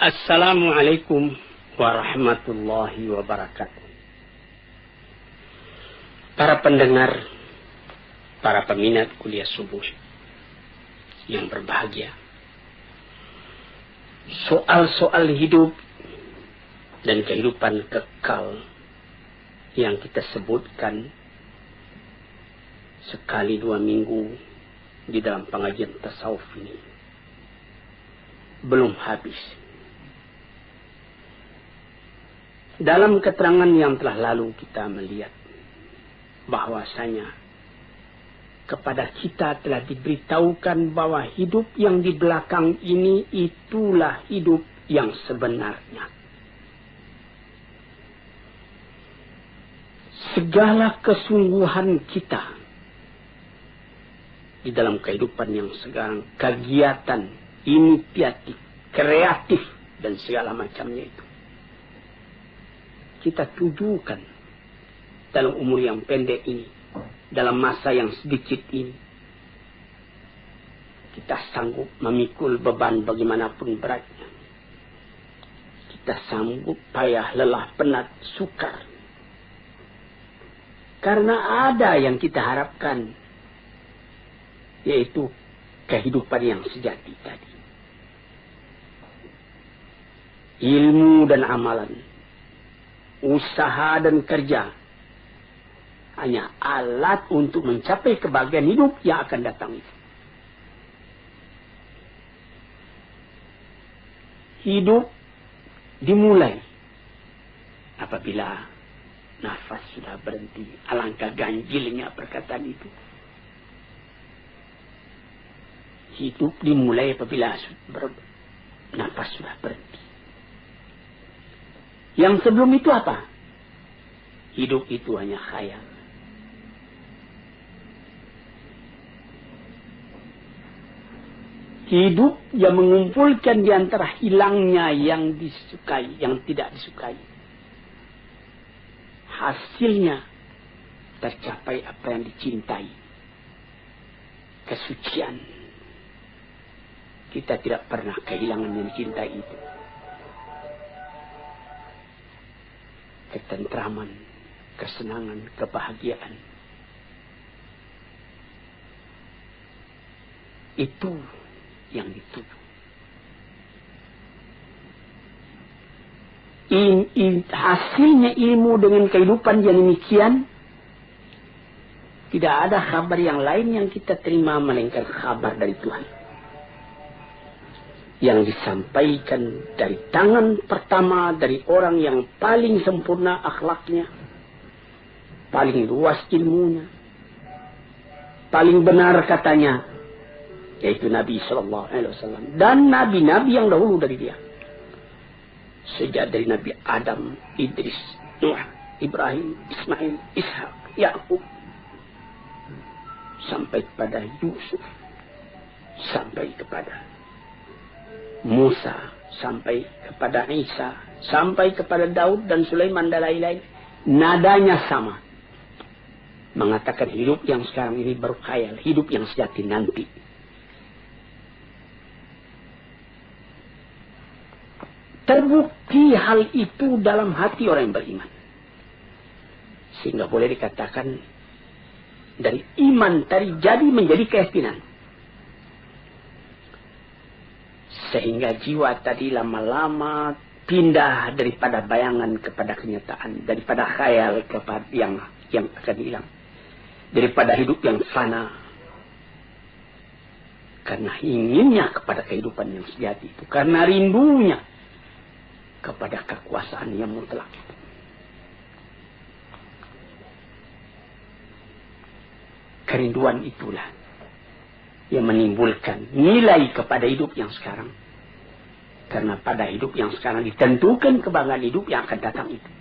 Assalamualaikum warahmatullahi wabarakatuh. Para pendengar, para peminat kuliah subuh yang berbahagia. Soal-soal hidup dan kehidupan kekal yang kita sebutkan sekali 2 minggu di dalam pengajian tasawuf ini belum habis. Dalam keterangan yang telah lalu kita melihat bahwasanya kepada kita telah diberitahukan bahwa hidup yang di belakang ini itulah hidup yang sebenarnya. Segala kesungguhan kita di dalam kehidupan yang sekarang, kegiatan, inisiatif, kreatif, dan segala macamnya itu, kita tujukan dalam umur yang pendek ini, dalam masa yang sedikit ini. Kita sanggup memikul beban bagaimanapun beratnya. Kita sanggup payah, lelah, penat, sukar. Karena ada yang kita harapkan, yaitu kehidupan yang sejati tadi. Ilmu dan amalan, usaha dan kerja hanya alat untuk mencapai kebahagiaan hidup yang akan datang itu. Hidup dimulai apabila nafas sudah berhenti. Alangkah ganjilnya perkataan itu. Hidup dimulai apabila nafas sudah berhenti. Yang sebelum itu apa? Hidup itu hanya khayal. Hidup yang mengumpulkan di antara hilangnya yang disukai, yang tidak disukai. Hasilnya tercapai apa yang dicintai. Kesucian. Kita tidak pernah kehilangan yang dicintai itu. Ketentraman, kesenangan, kebahagiaan. Itu yang dituju. Hasilnya ilmu dengan kehidupan yang demikian, tidak ada kabar yang lain yang kita terima melainkan kabar dari Tuhan. Yang disampaikan dari tangan pertama dari orang yang paling sempurna akhlaknya, paling luas ilmunya, paling benar katanya, yaitu Nabi Sallallahu Alaihi Wasallam dan nabi-nabi yang dahulu dari dia. Sejak dari Nabi Adam, Idris, Nuh, Ibrahim, Ismail, Ishak, Yakub, sampai kepada Yusuf, sampai kepada Musa, sampai kepada Isa, sampai kepada Daud dan Sulaiman dan lain-lain. Nadanya sama. Mengatakan hidup yang sekarang ini baru khayal, hidup yang sejati nanti. Terbukti hal itu dalam hati orang yang beriman. Sehingga boleh dikatakan dari iman tadi jadi menjadi keyakinan. Sehingga jiwa tadi lama-lama pindah daripada bayangan kepada kenyataan, daripada khayal kepada yang akan hilang, daripada hidup yang fana. Karena inginnya kepada kehidupan yang sejati itu, karena rindunya kepada kekuasaan yang mutlak itu. Kerinduan itulah yang menimbulkan nilai kepada hidup yang sekarang. Karena pada hidup yang sekarang ditentukan kebanggaan hidup yang akan datang itu.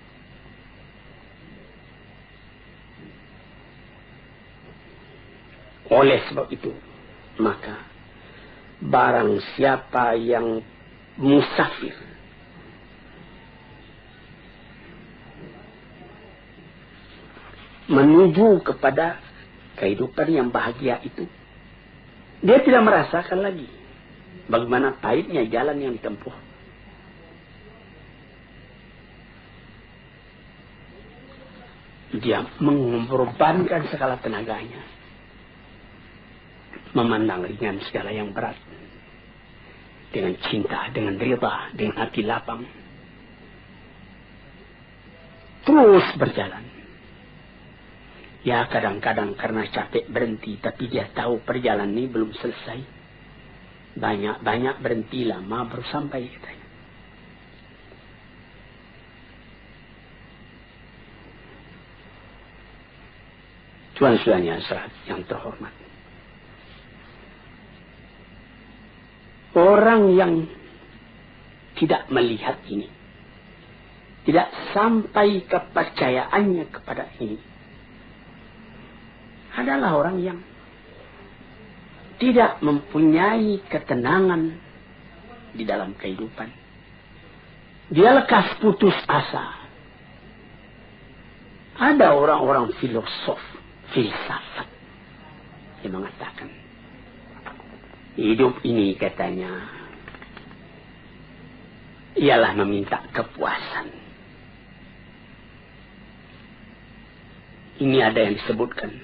Oleh sebab itu, maka barang siapa yang musafir, menuju kepada kehidupan yang bahagia itu, dia tidak merasakan lagi bagaimana pahitnya jalan yang ditempuh. Dia mengorbankan segala tenaganya, memandang ringan segala yang berat, dengan cinta, dengan rida, dengan hati lapang, terus berjalan. Ya kadang-kadang karena capek berhenti, tapi dia tahu perjalanan ini belum selesai. Banyak berhenti, lama baru sampai katanya. Tuan-tuannya yang terhormat, orang yang tidak melihat ini, tidak sampai kepercayaannya kepada ini, adalah orang yang tidak mempunyai ketenangan di dalam kehidupan. Dia lekas putus asa. Ada orang-orang filsafat yang mengatakan, hidup ini katanya ialah meminta kepuasan. Ini ada yang disebutkan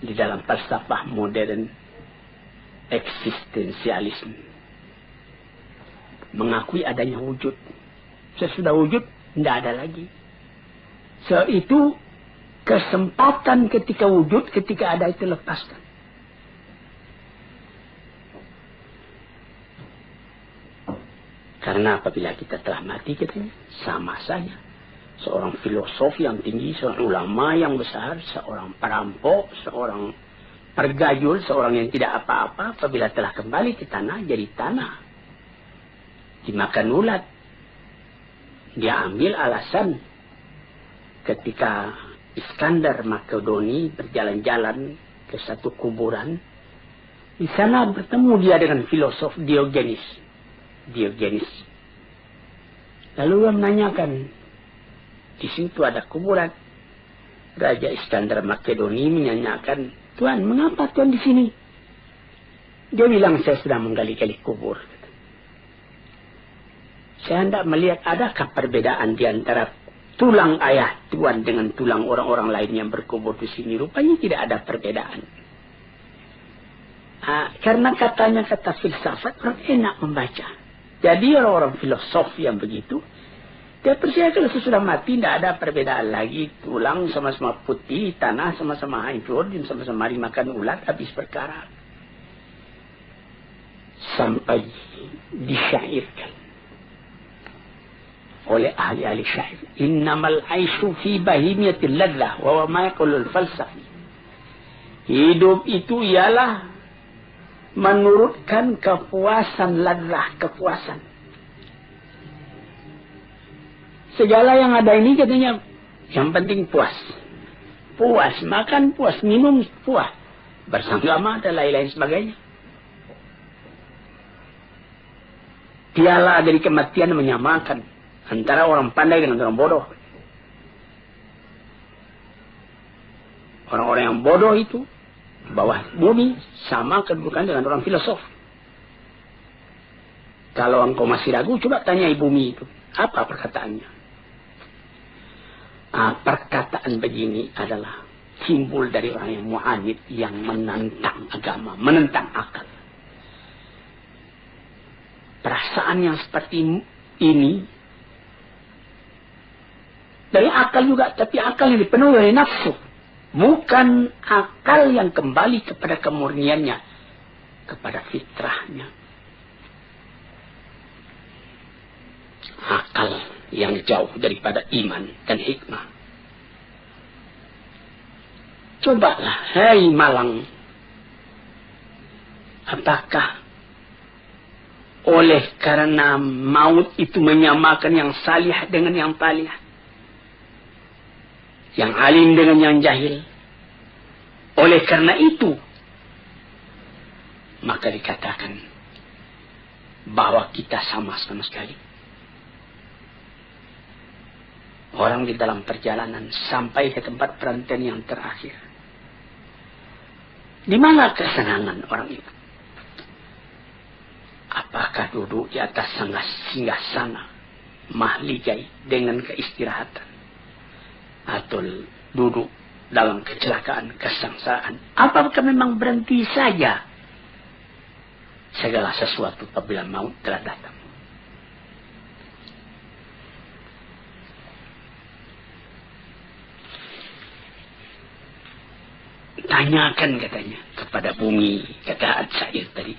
di dalam falsafah modern, eksistensialisme. Mengakui adanya wujud. Sesudah wujud, tidak ada lagi. Itu kesempatan ketika wujud, ketika ada itu lepaskan. Karena apabila kita telah mati, katanya, sama saja. Seorang filosof yang tinggi, seorang ulama yang besar, seorang perampok, seorang pergayul, seorang yang tidak apa-apa, apabila telah kembali ke tanah, jadi tanah. Dimakan ulat. Dia ambil alasan ketika Iskandar Makedoni berjalan-jalan ke satu kuburan. Di sana bertemu dia dengan filosof Diogenes. Lalu dia menanyakan, di situ ada kuburan. Raja Iskandar Makedoni menanyakan, Tuan, mengapa Tuan di sini? Dia bilang, saya sedang menggali-gali kubur. Saya hendak melihat adakah perbedaan di antara tulang ayah Tuan dengan tulang orang-orang lain yang berkubur di sini. Rupanya tidak ada perbedaan. Karena katanya kata filsafat, orang enak membaca. Jadi orang-orang filosof yang begitu, dia percaya kalau sesudah mati tidak ada perbedaan lagi. Tulang sama-sama putih, tanah sama-sama hancur, dan sama-sama dimakan ulat, habis perkara. Sampai disyairkan oleh ahli-ahli syair, innamal aisyu fi bahimiyatil ladzah wa ma yaqulul falsafi. Hidup itu ialah menurutkan kepuasan, ladzah, kepuasan. Segala yang ada ini katanya, yang penting puas. Puas makan, puas minum, puas bersanggama dan lain-lain sebagainya. Piala dari kematian menyamakan antara orang pandai dengan orang bodoh. Orang-orang yang bodoh itu di bawah bumi sama kedudukan dengan orang filosof. Kalau engkau masih ragu, coba tanyai bumi itu. Apa perkataannya? Perkataan begini adalah simbol dari orang yang mu'anid, yang menentang agama, menentang akal. Perasaan yang seperti ini dari akal juga, tapi akal yang dipenuhi oleh nafsu, bukan akal yang kembali kepada kemurniannya, kepada fitrahnya. Akal yang jauh daripada iman dan hikmah. Cobalah, hai Malang, apakah oleh karena maut itu menyamakan yang salih dengan yang talih, yang alim dengan yang jahil? Oleh karena itu, maka dikatakan bahwa kita sama-sama sekali. Orang di dalam perjalanan sampai ke tempat perantaian yang terakhir. Di mana kesenangan orang itu? Apakah duduk di atas singgasana mahligai dengan keistirahatan? atau duduk dalam kecelakaan, kesengsaraan. Apakah memang berhenti saja segala sesuatu apabila maut telah datang? Tanyakan katanya kepada bumi, kata Syair tadi.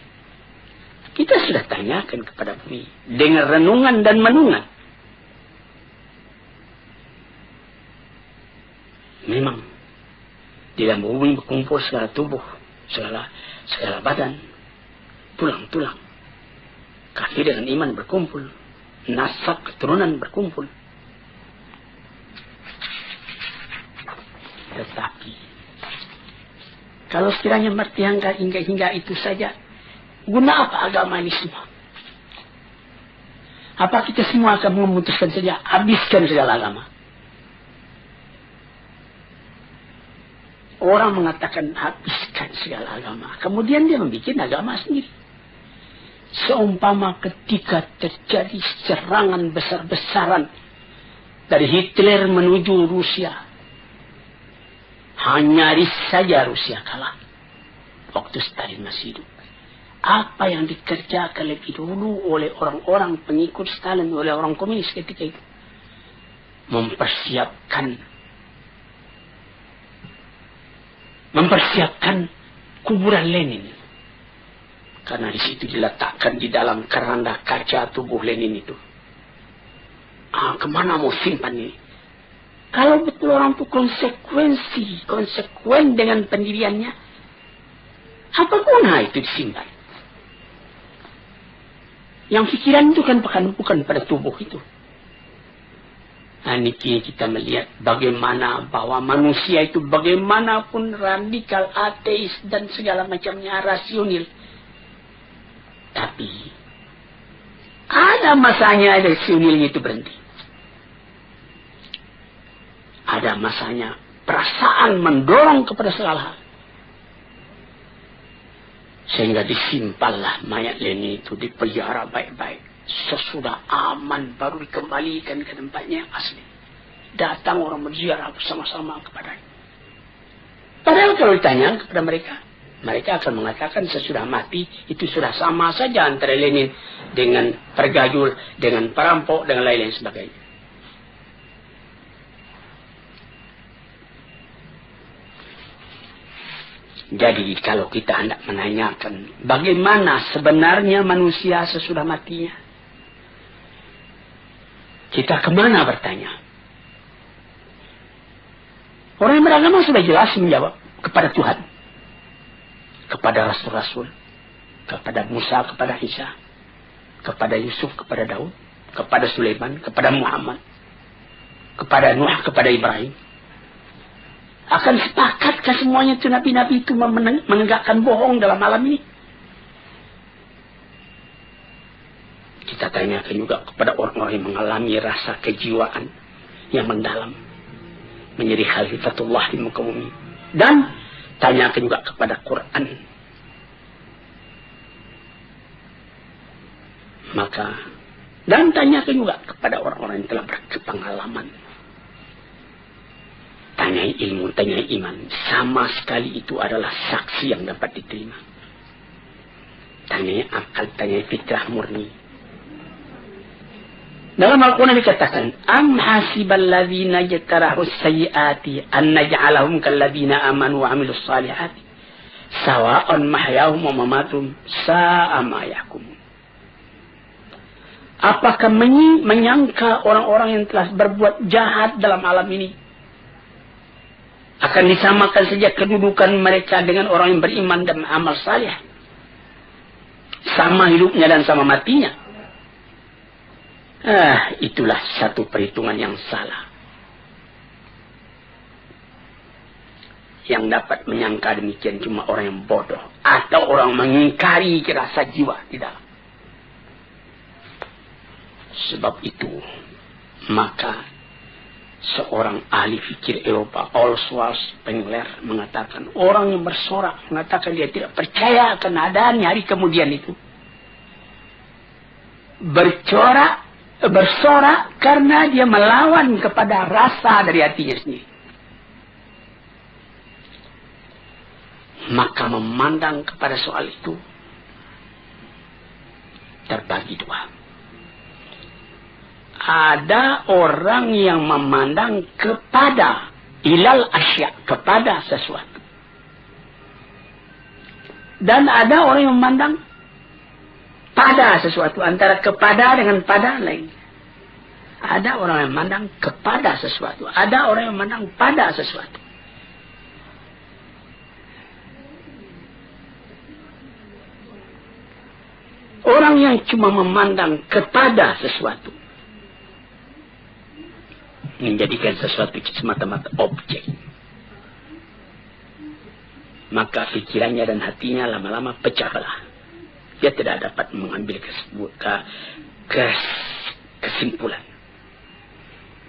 Kita sudah tanyakan kepada bumi dengan renungan dan menungan. Memang di dalam bumi berkumpul segala tubuh, segala badan, tulang-tulang. Kafir dengan iman berkumpul, nasab keturunan berkumpul. Tetapi kalau sekiranya bertiangga hingga itu saja, guna apa agama ini semua? Apa kita semua akan memutuskan saja, habiskan segala agama? Orang mengatakan habiskan segala agama. Kemudian dia membuat agama sendiri. Seumpama ketika terjadi serangan besar-besaran dari Hitler menuju Rusia, nyaris saja Rusia kalah waktu Stalin masih hidup. Apa yang dikerjakan lebih dulu oleh orang-orang pengikut Stalin, oleh orang komunis ketika itu? Mempersiapkan kuburan Lenin. Karena di situ diletakkan di dalam keranda kaca tubuh Lenin itu. Kemana mau simpan ini? Kalau betul orang itu konsekuen dengan pendiriannya, apa guna itu disimpan? Yang pikiran itu kan bukan pada tubuh itu. Nah, ini kita melihat bagaimana bahwa manusia itu bagaimanapun radikal, ateis dan segala macamnya rasional. Tapi ada masanya rasionalnya itu berhenti. Ada masanya perasaan mendorong kepada segala hal. Sehingga disimpanlah mayat Lenin itu, dipelihara baik-baik. Sesudah aman baru dikembalikan ke tempatnya yang asli. Datang orang berziarah bersama-sama kepadanya. Padahal kalau ditanya kepada mereka, mereka akan mengatakan sesudah mati itu sudah sama saja antara Lenin dengan pergajul, dengan perampok, dengan lain-lain sebagainya. Jadi kalau kita hendak menanyakan bagaimana sebenarnya manusia sesudah matinya, kita kemana bertanya? Orang yang beragama sudah jelas menjawab kepada Tuhan, kepada Rasul-Rasul, kepada Musa, kepada Isa, kepada Yusuf, kepada Daud, kepada Sulaiman, kepada Muhammad, kepada Nuh, kepada Ibrahim. Akan sepakatkah semuanya itu nabi-nabi itu menegakkan bohong dalam alam ini? Kita tanyakan juga kepada orang-orang yang mengalami rasa kejiwaan yang mendalam, menjadi khalifatullah di muka bumi. Dan tanyakan juga kepada Quran. Dan tanyakan juga kepada orang-orang yang telah berpengalaman. Tanyai ilmu, tanyai iman. Sama sekali itu adalah saksi yang dapat diterima. Tanyai akal, tanyai fitrah murni. Dalam Al-Quran dikatakan, Am hasibal ladhina jatarahu sayyiati an naj'alahum kalladhina amanu wa amilus salihati sawa'an mahyahum wa mamatum sa'a ma yahkumun. Apakah menyangka orang-orang yang telah berbuat jahat dalam alam ini akan disamakan saja kedudukan mereka dengan orang yang beriman dan amal salih? Sama hidupnya dan sama matinya. Itulah satu perhitungan yang salah. Yang dapat menyangka demikian cuma orang yang bodoh atau orang mengingkari rasa jiwa di dalam. Sebab itu, maka seorang ahli fikir Eropa, Oswald Spengler, mengatakan orang yang bersorak, mengatakan dia tidak percaya akan adanya hari kemudian itu, bercorak bersorak karena dia melawan kepada rasa dari hatinya sendiri. Maka memandang kepada soal itu terbagi dua. Ada orang yang memandang kepada ilal asya, kepada sesuatu. Dan ada orang yang memandang pada sesuatu, antara kepada dengan pada lain. Ada orang yang memandang kepada sesuatu, ada orang yang memandang pada sesuatu. Orang yang cuma memandang kepada sesuatu, menjadikan sesuatu semata-mata objek, maka pikirannya dan hatinya lama-lama pecah belah. Dia tidak dapat mengambil kesimpulan.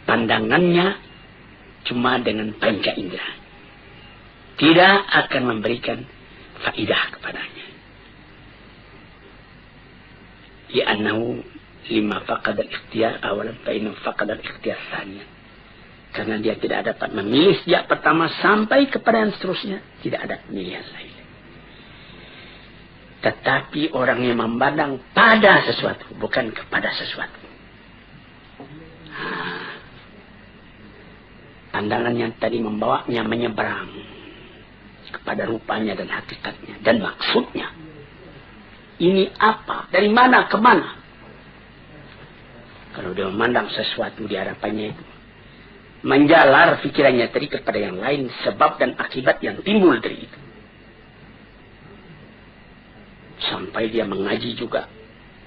Pandangannya cuma dengan panca indera, tidak akan memberikan faidah kepadanya. Li'annahu lima faqad al-ikhtiyar awalan fa'innahu faqad al-ikhtiyar thaniyan. Karena dia tidak dapat memilih sejak pertama sampai kepada yang seterusnya, tidak ada pemilihan lain. Tetapi orang yang memandang pada sesuatu, bukan kepada sesuatu. Pandangan yang tadi membawanya menyeberang kepada rupanya dan hakikatnya dan maksudnya. Ini apa? Dari mana ke mana? Kalau dia memandang sesuatu di hadapannya itu, menjalar pikirannya tadi kepada yang lain, sebab dan akibat yang timbul dari itu. Sampai dia mengaji juga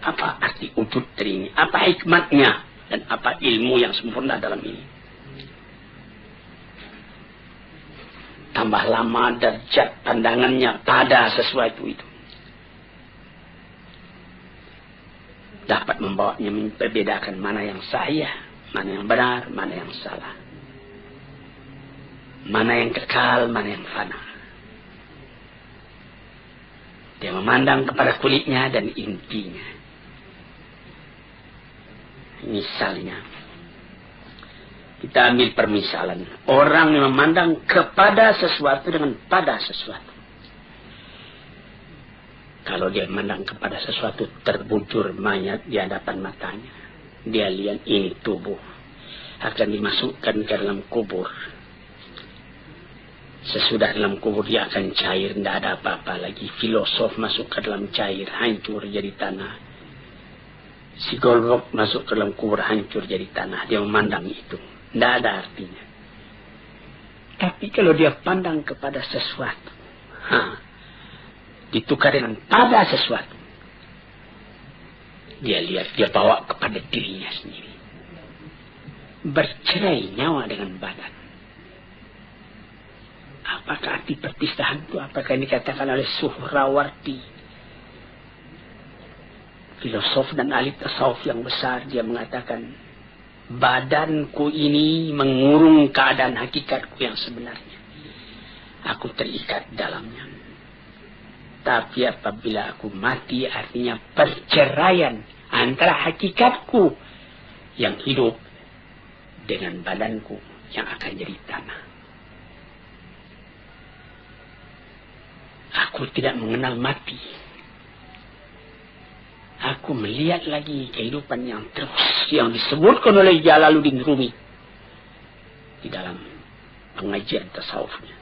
apa arti wujud dari ini, apa hikmatnya, dan apa ilmu yang sempurna dalam ini. Tambah lama derajat pandangannya pada sesuatu itu, dapat membawanya membedakan mana yang sahih, mana yang benar, mana yang salah. Mana yang kekal, mana yang fana. Dia memandang kepada kulitnya dan intinya. Misalnya, kita ambil permisalan. Orang yang memandang kepada sesuatu dengan pada sesuatu. Kalau dia memandang kepada sesuatu, terbujur mayat di hadapan matanya. Dia lihat ini tubuh akan dimasukkan ke dalam kubur. Sesudah dalam kubur dia akan cair, tidak ada apa-apa lagi. Filosof masuk ke dalam cair, hancur jadi tanah. Psikolog masuk ke dalam kubur, hancur jadi tanah. Dia memandang itu, tidak ada artinya. Tapi kalau dia pandang kepada sesuatu, ditukar dengan pada sesuatu, dia lihat, dia bawa kepada dirinya sendiri. Bercerai nyawa dengan badan. Apakah arti perpisahan itu? Apakah ini dikatakan oleh Suhrawardi, filosof dan ahli tasawuf yang besar? Dia mengatakan, badanku ini mengurung keadaan hakikatku yang sebenarnya. Aku terikat dalamnya. Tapi apabila aku mati, artinya perceraian antara hakikatku yang hidup dengan badanku yang akan jadi tanah. Aku tidak mengenal mati. Aku melihat lagi kehidupan yang terus, yang disebutkan oleh Jalaluddin Rumi di dalam pengajian tasawufnya,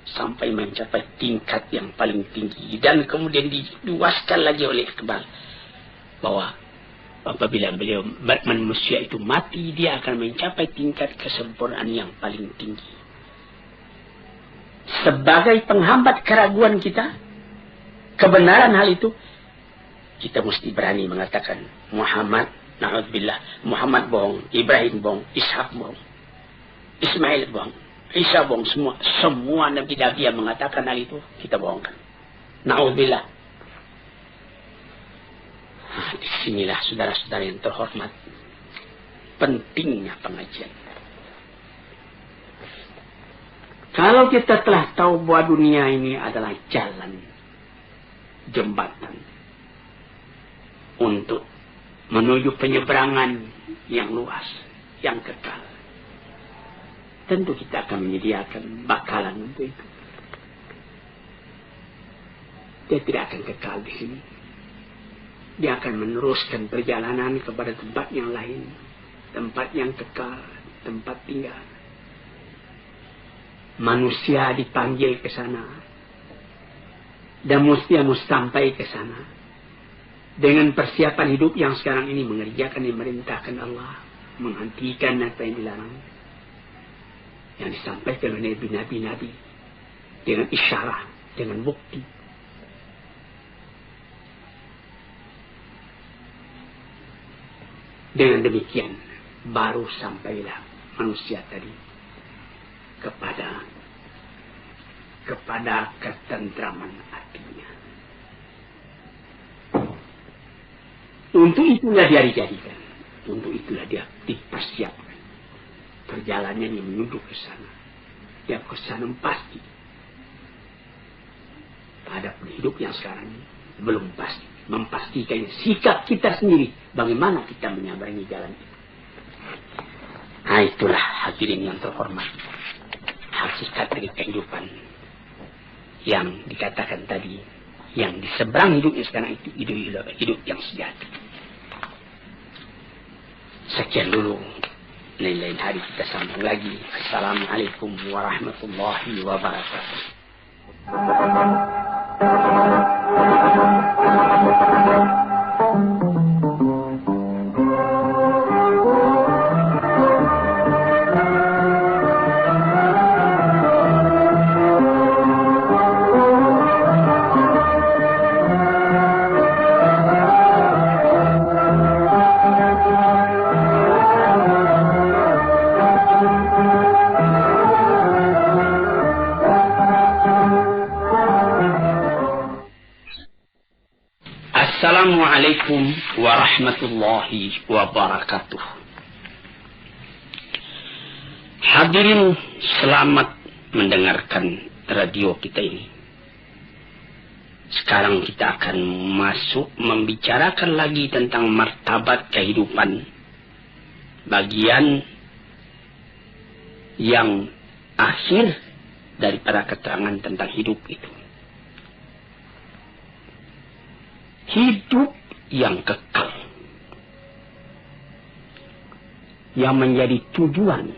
sampai mencapai tingkat yang paling tinggi. Dan kemudian diluaskan lagi oleh Iqbal bahwa apabila beliau manusia itu mati, dia akan mencapai tingkat kesempurnaan yang paling tinggi. Sebagai penghambat keraguan kita, kebenaran hal itu, kita mesti berani mengatakan Muhammad, na'udzubillah, Muhammad bohong, Ibrahim bohong, Ishak bohong, Ismail bohong, Isa bohong, semua nabi-nabi yang mengatakan hal itu kita bohongkan. Na'udzubillah. Disinilah saudara-saudara yang terhormat, pentingnya pengajian. Kalau kita telah tahu bahwa dunia ini adalah jalan, jembatan untuk menuju penyeberangan yang luas, yang kekal. Tentu kita akan menyediakan bakalan untuk itu. Dia tidak akan kekal di sini. Dia akan meneruskan perjalanan kepada tempat yang lain, tempat yang kekal, tempat tinggal. Manusia dipanggil ke sana, dan mesti sampai ke sana dengan persiapan hidup yang sekarang ini, mengerjakan yang merintahkan Allah, menghentikan apa yang dilarang, yang disampaikan oleh nabi-nabi dengan isyarat, dengan bukti. Dengan demikian baru sampailah manusia tadi kepada ketentraman hatinya. Untuk itulah dia dijadikan, untuk itulah dia dipersiapkan. Perjalanannya menuju ke sana. Dia ke sana pasti. Pada hidup yang sekarang ini belum pasti. Memastikan sikap kita sendiri, bagaimana kita menyabarangi jalan itu. Nah, itulah hadirin yang terhormat, hakikat dari kehidupan yang dikatakan tadi, yang di seberang hidupnya sekarang itu hidup yang sejati. Sekian dulu, lain-lain hari kita sambung lagi. Assalamualaikum warahmatullahi wabarakatuh. Assalamualaikum warahmatullahi wabarakatuh. Hadirin, selamat mendengarkan radio kita ini. Sekarang kita akan masuk membicarakan lagi tentang martabat kehidupan, bagian yang akhir daripada keterangan tentang hidup itu. Hidup yang kekal, yang menjadi tujuan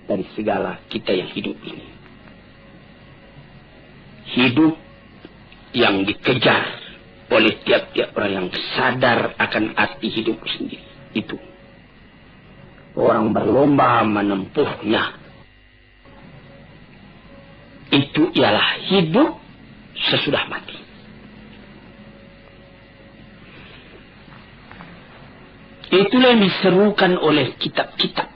dari segala kita yang hidup ini. Hidup yang dikejar oleh tiap-tiap orang yang sadar akan arti hidup sendiri. Itu orang berlomba menempuhnya. Itu ialah hidup sesudah mati. Itulah yang diserukan oleh kitab-kitab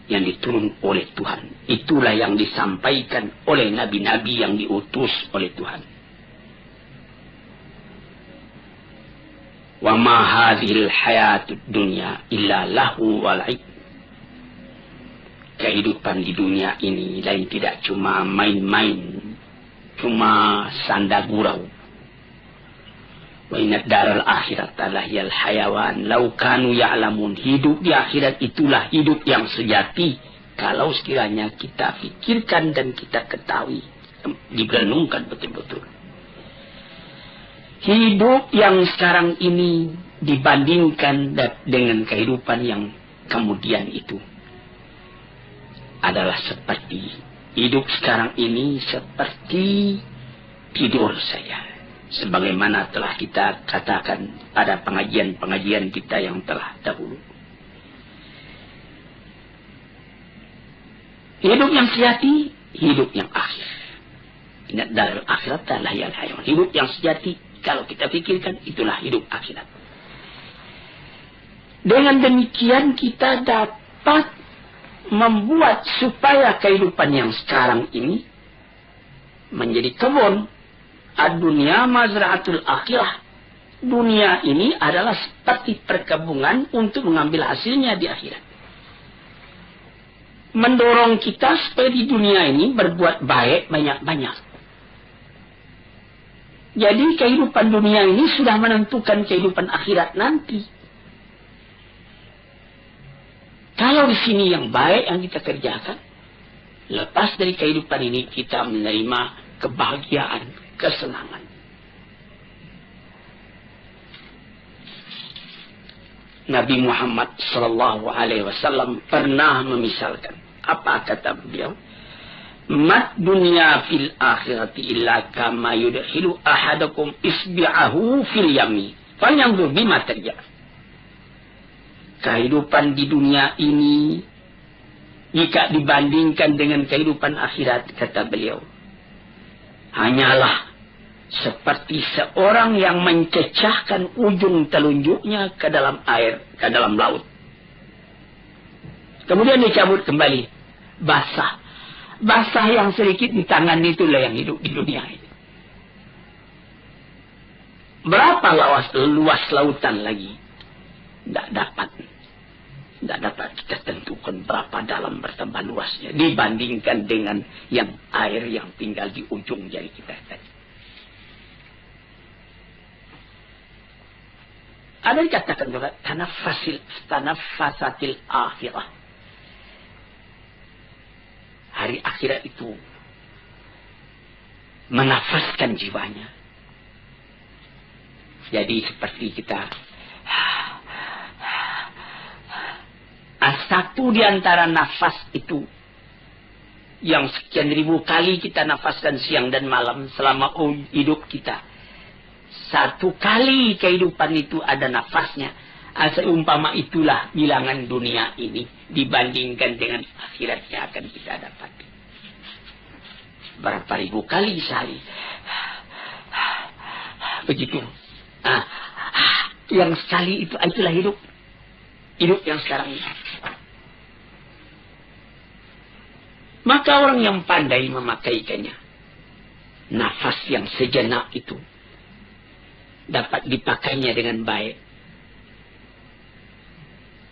yang diturun oleh Tuhan. Itulah yang disampaikan oleh nabi-nabi yang diutus oleh Tuhan. Wa ma hadhil hayatud dunya illa lahu wa la'ib. Kehidupan di dunia ini lain tidak cuma main-main, cuma sanda gurau. Wa inna daral akhirat lahiyal hayawan law kanu ya'lamun. Hidup di akhirat itulah hidup yang sejati kalau sekiranya kita fikirkan dan kita ketahui, direnungkan betul-betul. Hidup yang sekarang ini dibandingkan dengan kehidupan yang kemudian itu adalah seperti hidup sekarang ini seperti tidur saja. Sebagaimana telah kita katakan pada pengajian-pengajian kita yang telah dahulu. Hidup yang sejati, hidup yang akhir. Ingat dalam akhirat adalah yang hayawan. Hidup yang sejati, kalau kita pikirkan, itulah hidup akhirat. Dengan demikian kita dapat membuat supaya kehidupan yang sekarang ini menjadi kebun. Ad-dunya mazra'atul akhirah. Dunia ini adalah seperti perkebunan untuk mengambil hasilnya di akhirat. Mendorong kita supaya di dunia ini berbuat baik banyak-banyak. Jadi kehidupan dunia ini sudah menentukan kehidupan akhirat nanti. Kalau di sini yang baik yang kita kerjakan, lepas dari kehidupan ini kita menerima kebahagiaan, kesenangan. Nabi Muhammad sallallahu alaihi wasallam pernah memisalkan. Apa kata beliau? Mat dunya fil akhirati illa kama yudkhilu ahadakum isbi'ahu fil yami. Falyanzur bima terjadi. Kehidupan di dunia ini jika dibandingkan dengan kehidupan akhirat, kata beliau, hanyalah seperti seorang yang mencecahkan ujung telunjuknya ke dalam air, ke dalam laut. Kemudian dicabut kembali. Basah. Basah yang sedikit di tangan itulah yang hidup di dunia ini. Berapa luas lautan lagi? Tidak dapat kita tentukan berapa dalam bertambah luasnya dibandingkan dengan yang air yang tinggal di ujung jari kita tadi. Ada dikatakan juga tanaffasatil akhirah. Hari akhirat itu menafaskan jiwanya. Jadi seperti kita satu di antara nafas itu yang sekian ribu kali kita nafaskan siang dan malam selama hidup kita. Satu kali kehidupan itu ada nafasnya. Seumpama itulah bilangan dunia ini dibandingkan dengan akhirat yang akan kita dapati. Berapa ribu kali sehari. Begitu. Yang sekali itu itulah hidup. Hidup yang sekarang ini. Maka orang yang pandai memakaikannya, nafas yang sejenak itu dapat dipakainya dengan baik.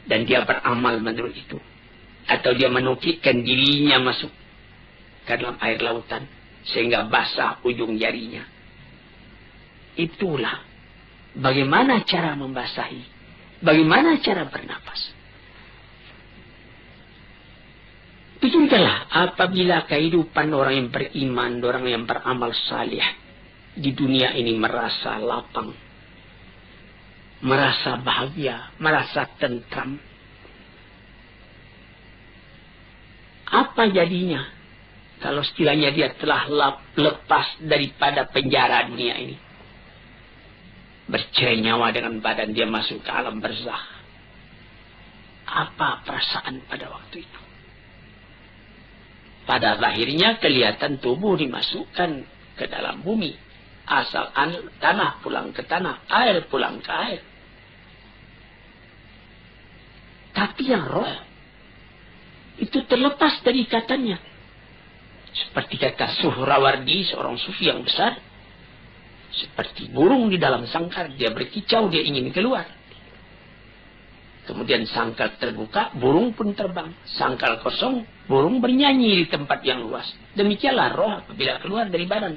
Dan dia beramal menurut itu. Atau dia menukikkan dirinya masuk ke dalam air lautan sehingga basah ujung jarinya. Itulah bagaimana cara membasahi, bagaimana cara bernafas. Begitulah apabila kehidupan orang yang beriman, orang yang beramal salih di dunia ini merasa lapang, merasa bahagia, merasa tentram. Apa jadinya kalau sekiranya dia telah lepas daripada penjara dunia ini? Bercerai nyawa dengan badan dia masuk ke alam barzakh. Apa perasaan pada waktu itu? Pada akhirnya kelihatan tubuh dimasukkan ke dalam bumi. Asal tanah pulang ke tanah, air pulang ke air. Tapi yang roh itu terlepas dari ikatannya. Seperti kata Suhrawardi, seorang sufi yang besar. Seperti burung di dalam sangkar, dia berkicau, dia ingin keluar. Kemudian sangkar terbuka, burung pun terbang. Sangkar kosong, burung bernyanyi di tempat yang luas. Demikianlah roh apabila keluar dari badan.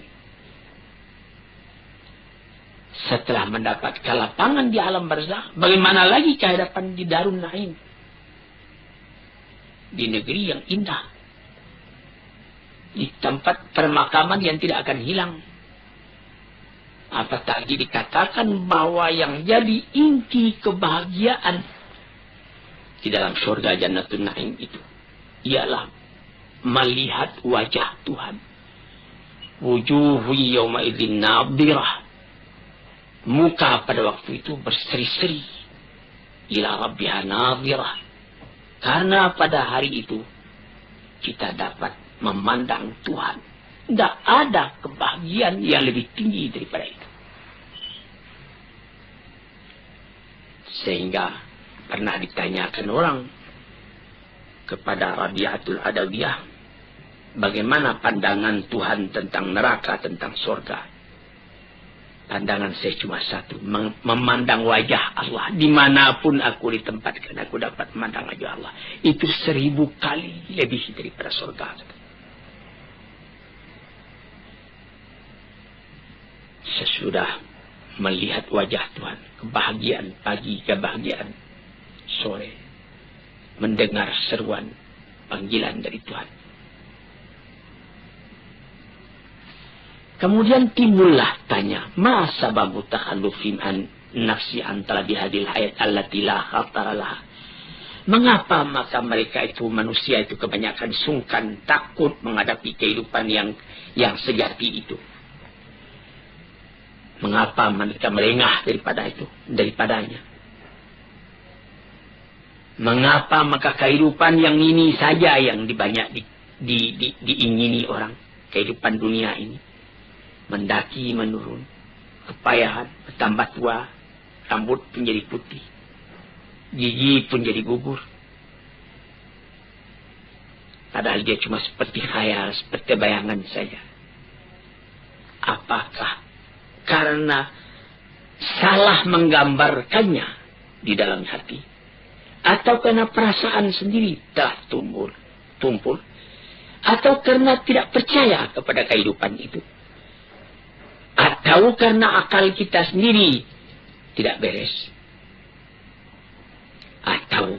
Setelah mendapat kelapangan di alam barzakh, bagaimana lagi kehadapan di Darun Naim? Di negeri yang indah. Di tempat permakaman yang tidak akan hilang. Apatah lagi dikatakan bahwa yang jadi inti kebahagiaan di dalam surga Jannatul Naim itu ialah melihat wajah Tuhan. Wujuhu yawma idzin nadhirah. Muka pada waktu itu berseri-seri. Ila rabbiha nadhirah. Karena pada hari itu kita dapat memandang Tuhan. Tidak ada kebahagiaan yang lebih tinggi daripada itu. Sehingga pernah ditanyakan orang kepada Rabi'atul Adawiyah, bagaimana pandangan Tuhan tentang neraka, tentang surga. Pandangan saya cuma satu, memandang wajah Allah. Dimanapun aku ditempatkan, aku dapat memandang wajah Allah. Itu 1000 kali lebih daripada surga. Sesudah melihat wajah Tuhan, kebahagiaan pagi, kebahagiaan sore, mendengar seruan panggilan dari Tuhan. Kemudian timbullah tanya, ma sababu takhallufin an nafsi antara bihadil hayat allati la khatara laha. Mengapa maka mereka itu, manusia itu kebanyakan sungkan, takut menghadapi kehidupan yang sejati itu? Mengapa mereka melengah daripadanya? Mengapa maka kehidupan yang ini saja yang banyak diingini orang, kehidupan dunia ini? Mendaki menurun, kepayahan, bertambah tua, rambut pun jadi putih, gigi pun jadi gugur. Padahal dia cuma seperti khayal, seperti bayangan saja. Apakah karena salah menggambarkannya di dalam hati, atau karena perasaan sendiri telah tumpul, atau karena tidak percaya kepada kehidupan itu, atau karena akal kita sendiri tidak beres, atau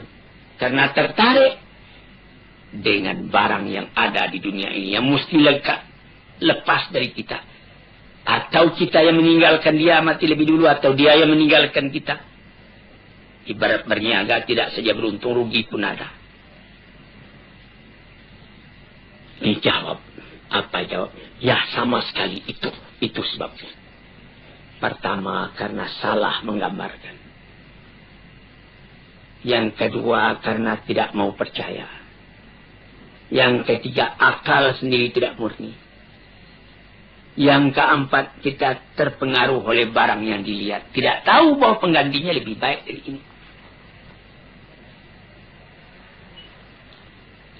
karena tertarik dengan barang yang ada di dunia ini yang mesti lepas dari kita, atau kita yang meninggalkan dia mati lebih dulu, atau dia yang meninggalkan kita. Ibarat berniaga, tidak saja beruntung, rugi pun ada. Ini jawab. Apa jawabnya? Ya, sama sekali itu sebabnya. Pertama, karena salah menggambarkan. Yang kedua, karena tidak mau percaya. Yang ketiga, akal sendiri tidak murni. Yang keempat, kita terpengaruh oleh barang yang dilihat. Tidak tahu bahwa penggantinya lebih baik dari ini.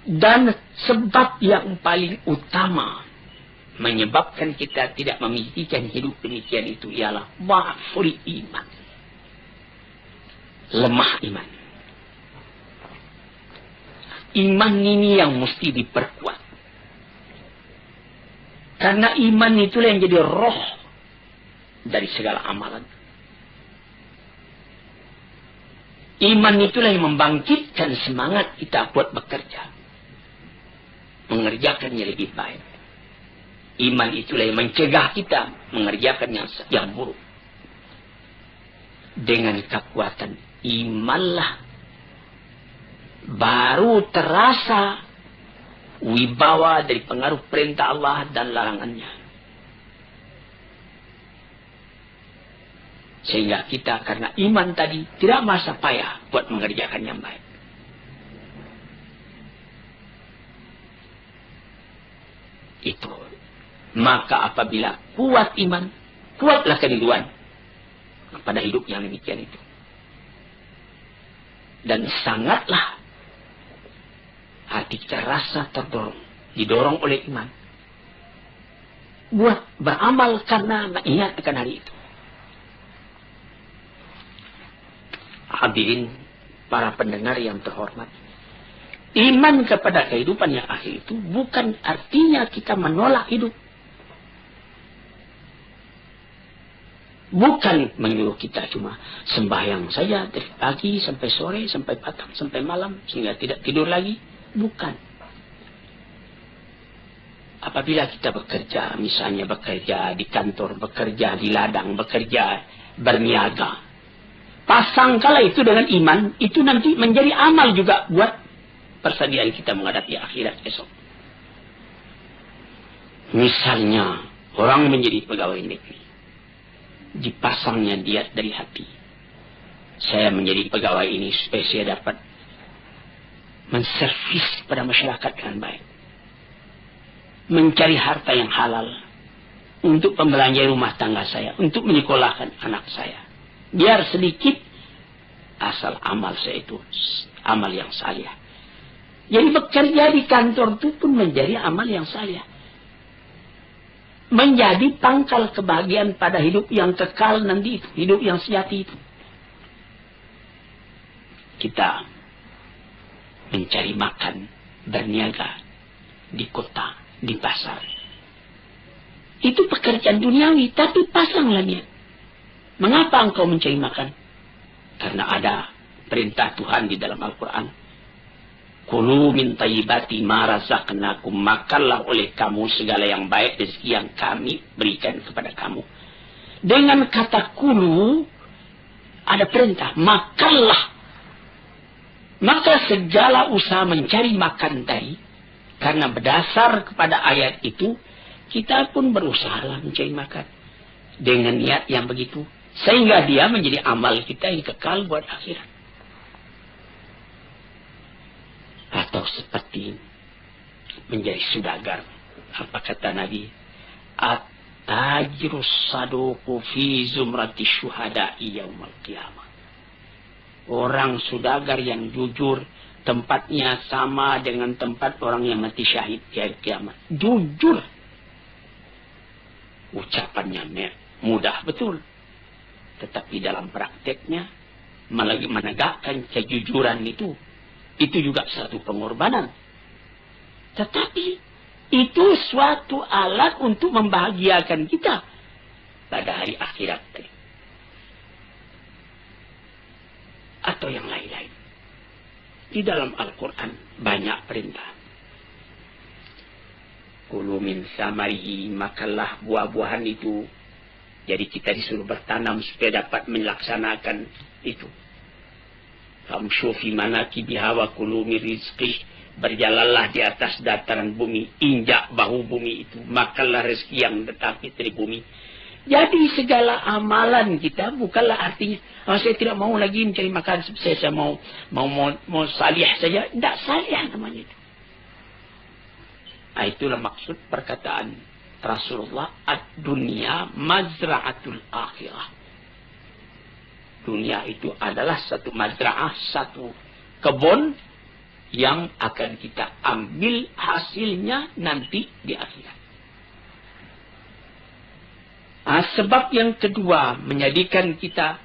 Dan sebab yang paling utama menyebabkan kita tidak memilikikan hidup demikian itu ialah dha'ful iman. Lemah iman. Iman ini yang mesti diperkuat. Karena iman itulah yang jadi roh dari segala amalan. Iman itulah yang membangkitkan semangat kita buat bekerja, mengerjakannya lebih baik. Iman itulah yang mencegah kita mengerjakan yang buruk. Dengan kekuatan imanlah baru terasa wibawa dari pengaruh perintah Allah dan larangannya. Sehingga kita karena iman tadi tidak merasa payah buat mengerjakan yang baik. Itu. Maka apabila kuat iman, kuatlah kerinduan pada hidup yang demikian itu. Dan sangatlah hati kita rasa didorong oleh iman. Buat beramal karena ingat akan hari itu. Hadirin para pendengar yang terhormat. Iman kepada kehidupan yang akhir itu bukan artinya kita menolak hidup. Bukan menyuruh kita cuma sembahyang saja dari pagi sampai sore, sampai petang, sampai malam, sehingga tidak tidur lagi. Bukan. Apabila kita bekerja, misalnya bekerja di kantor, bekerja di ladang, bekerja berniaga, pasangkala itu dengan iman, itu nanti menjadi amal juga buat persediaan kita menghadapi akhirat esok. Misalnya, orang menjadi pegawai negeri, dipasangnya dia dari hati. Saya menjadi pegawai ini supaya saya dapat menservis pada masyarakat dengan baik. Mencari harta yang halal untuk pembelanja rumah tangga saya, untuk menyekolahkan anak saya. Biar sedikit, asal amal saya itu amal yang saleh. Jadi bekerja di kantor itu pun menjadi amal yang saleh. Menjadi pangkal kebahagiaan pada hidup yang kekal nanti itu, hidup yang sejati itu. Kita mencari makan, berniaga di kota, di pasar. Itu pekerjaan duniawi, tapi pasanglah niat. Mengapa engkau mencari makan? Karena ada perintah Tuhan di dalam Al-Quran. Kulu min thayyibati ma razaqnakum, makanlah oleh kamu segala yang baik rezeki yang kami berikan kepada kamu. Dengan kata kulu ada perintah, makanlah. Maka segala usaha mencari makan tadi, karena berdasar kepada ayat itu, kita pun berusaha mencari makan dengan niat yang begitu, sehingga dia menjadi amal kita yang kekal buat akhirat. Atau seperti menjadi saudagar. Apa kata Nabi? At-tajirus saduqu fi zumrati syuhada'i yaumal qiyamah. Orang saudagar yang jujur, tempatnya sama dengan tempat orang yang mati syahid di hari kiamat. Jujur. Ucapannya mudah betul. Tetapi dalam prakteknya, menegakkan kejujuran itu juga satu pengorbanan. Tetapi itu suatu alat untuk membahagiakan kita pada hari akhirat tadi. Atau yang lain-lain. Di dalam Al-Quran banyak perintah. Kulu min samarihi, makanlah buah-buahan itu. Jadi kita disuruh bertanam supaya dapat melaksanakan itu. Famshu fi manakibiha wa kulu min rizqih, berjalanlah di atas dataran bumi, injak bahu bumi itu, makanlah rezeki yang tetapi dari bumi. Jadi segala amalan kita bukanlah artinya saya tidak mau lagi mencari makan, saya mau salih saja. Tidak salih namanya itu. Itulah maksud perkataan Rasulullah, ad-dunya mazra'atul akhirah. Dunia itu adalah satu mazra'ah, satu kebun yang akan kita ambil hasilnya nanti di akhirat. Sebab yang kedua menjadikan kita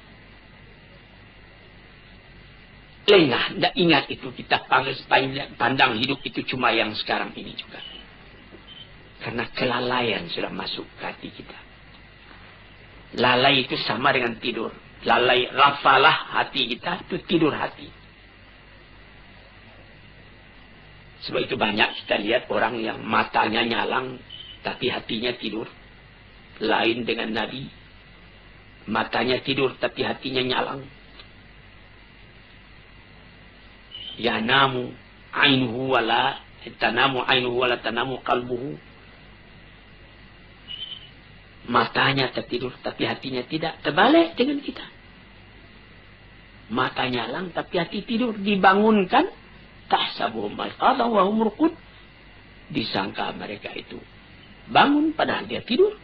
lengah. Tidak ingat itu, kita pandang hidup itu cuma yang sekarang ini juga. Karena kelalaian sudah masuk ke hati kita. Lalai itu sama dengan tidur. Lalai, rafalah hati kita, itu tidur hati. Sebab itu banyak kita lihat orang yang matanya nyalang, tapi hatinya tidur. Lain dengan Nabi. Matanya tidur, tapi hatinya nyalang. Yanamu ainuhu wala tanamu qalbuhu. Matanya tertidur, tapi hatinya tidak. Terbalik dengan kita. Mata nyalang, tapi hati tidur. Dibangunkan. Tahsabuhum ayqadhan wa hum ruqud. Disangka mereka itu bangun, padahal dia tidur.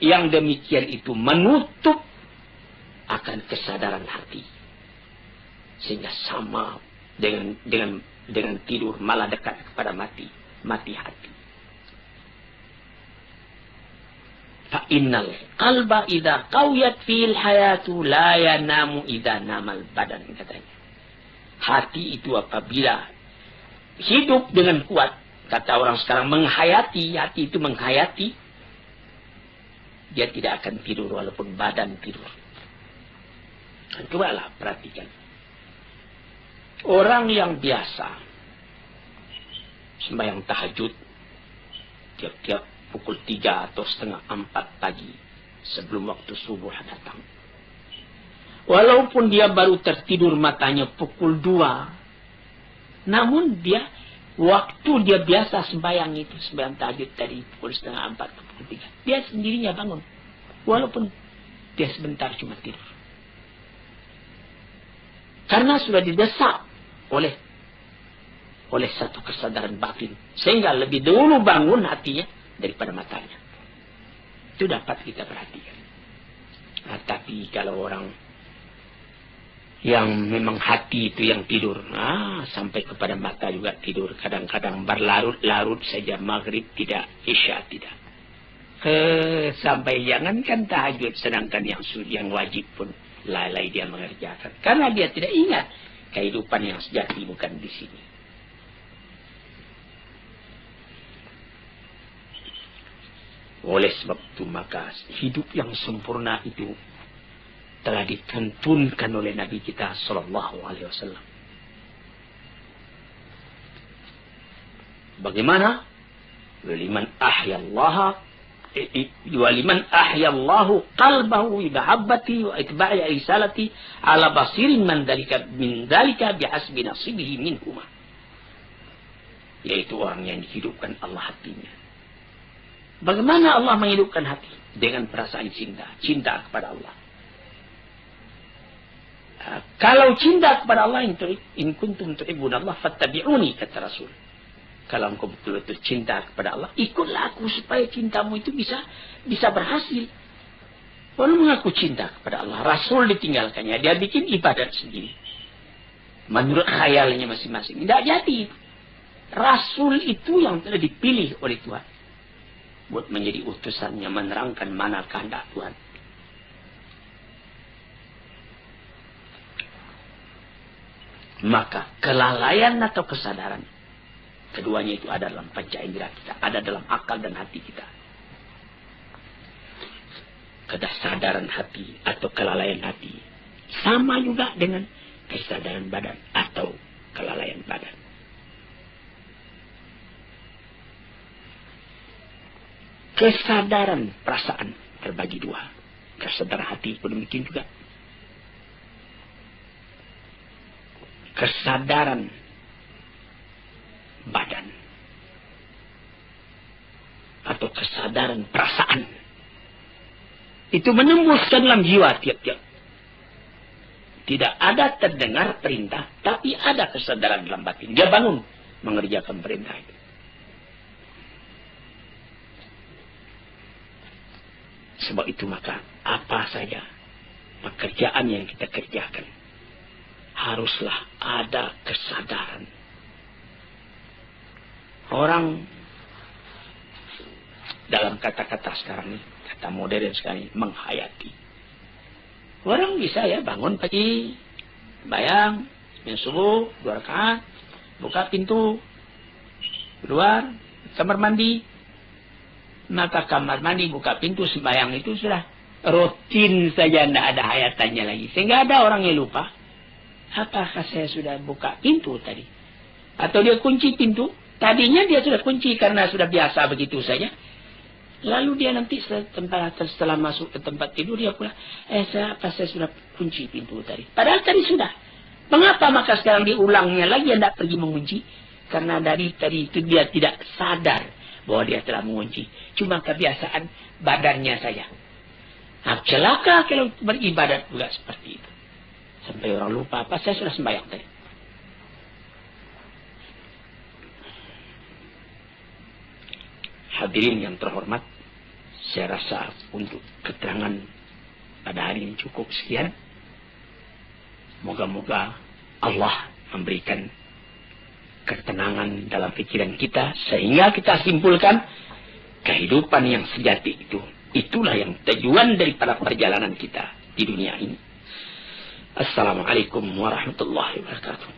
Yang demikian itu menutup akan kesadaran hati. Sehingga sama dengan tidur, malah dekat kepada mati hati. Fa innal qalba idza qawiyat fil hayatu la yanamu idza namal badan, katanya. Hati itu apabila hidup dengan kuat, kata orang sekarang menghayati, hati itu menghayati, dia tidak akan tidur walaupun badan tidur. Cobalah perhatikan. Orang yang biasa sembahyang tahajud tiap-tiap pukul 3 atau setengah 4 pagi sebelum waktu subuh datang. Walaupun dia baru tertidur matanya pukul 2, namun waktu dia biasa sembahyang itu, sembahyang tahajud tadi pukul setengah 4 ke pukul 3, dia sendirinya bangun. Walaupun dia sebentar cuma tidur. Karena sudah didesak oleh satu kesadaran batin. Sehingga lebih dulu bangun hatinya daripada matanya. Itu dapat kita perhatikan. Tapi kalau orang yang memang hati itu yang tidur, sampai kepada mata juga tidur. Kadang-kadang berlarut-larut saja, maghrib tidak, isya tidak. Sampai jangankan tahajud, sedangkan yang wajib pun lalai dia mengerjakan. Karena dia tidak ingat kehidupan yang sejati bukan di sini. Oleh sebab itu maka hidup yang sempurna itu telah dituntunkan oleh Nabi kita Sallallahu Alaihi Wasallam. Bagaimana? Waliman ahyallahu qalbahu bihabbati wa itba'i risalati ala basirin min dzalika bihasbi nasibihi minhuma. Yaitu orang yang dihidupkan Allah hatinya. Bagaimana Allah menghidupkan hati? Dengan perasaan cinta kepada Allah. Kalau cinta kepada Allah, in kuntum tuhibbunallah fattabi'uni, kata Rasul. Kalau engkau betul-betul cinta kepada Allah, ikutlah aku supaya cintamu itu bisa berhasil. Kalau mengaku cinta kepada Allah, Rasul ditinggalkannya, dia bikin ibadat sendiri. Menurut khayalnya masing-masing. Tidak jadi. Rasul itu yang telah dipilih oleh Tuhan buat menjadi utusannya, menerangkan mana kehendak Tuhan. Maka kelalaian atau kesadaran, keduanya itu ada dalam panca indera kita, ada dalam akal dan hati kita. Kesadaran hati atau kelalaian hati sama juga dengan kesadaran badan atau kelalaian badan. Kesadaran perasaan terbagi dua. Kesadaran hati pun demikian juga. Kesadaran badan atau kesadaran perasaan itu menembus ke dalam jiwa tiap-tiap. Tidak ada terdengar perintah, tapi ada kesadaran dalam batin. Dia bangun mengerjakan perintah itu. Sebab itu maka apa saja pekerjaan yang kita kerjakan haruslah ada kesadaran. Orang dalam kata-kata sekarang ini, kata modern sekarang ini, menghayati. Orang bisa ya bangun pagi, bayang, subuh, 2 rakaat, buka pintu, keluar, kamar mandi. Maka kamar mandi, buka pintu, sembahyang itu sudah rutin saja, tidak ada hayatannya lagi. Sehingga ada orang yang lupa, apakah saya sudah buka pintu tadi? Atau dia kunci pintu, tadinya dia sudah kunci karena sudah biasa begitu saja. Lalu dia nanti setelah masuk ke tempat tidur, dia pula, saya sudah kunci pintu tadi. Padahal tadi sudah. Mengapa maka sekarang diulangnya lagi, tidak pergi mengunci? Karena dari tadi itu dia tidak sadar bahwa dia telah mengunci. Cuma kebiasaan badannya saja. Nah, celaka kalau beribadat juga seperti itu. Sampai orang lupa, saya sudah sembahyang tadi. Hadirin yang terhormat, saya rasa untuk keterangan pada hari ini cukup sekian. Moga-moga Allah memberikan ketenangan dalam pikiran kita sehingga kita simpulkan kehidupan yang sejati itulah yang tujuan daripada perjalanan kita di dunia ini. Assalamualaikum warahmatullahi wabarakatuh.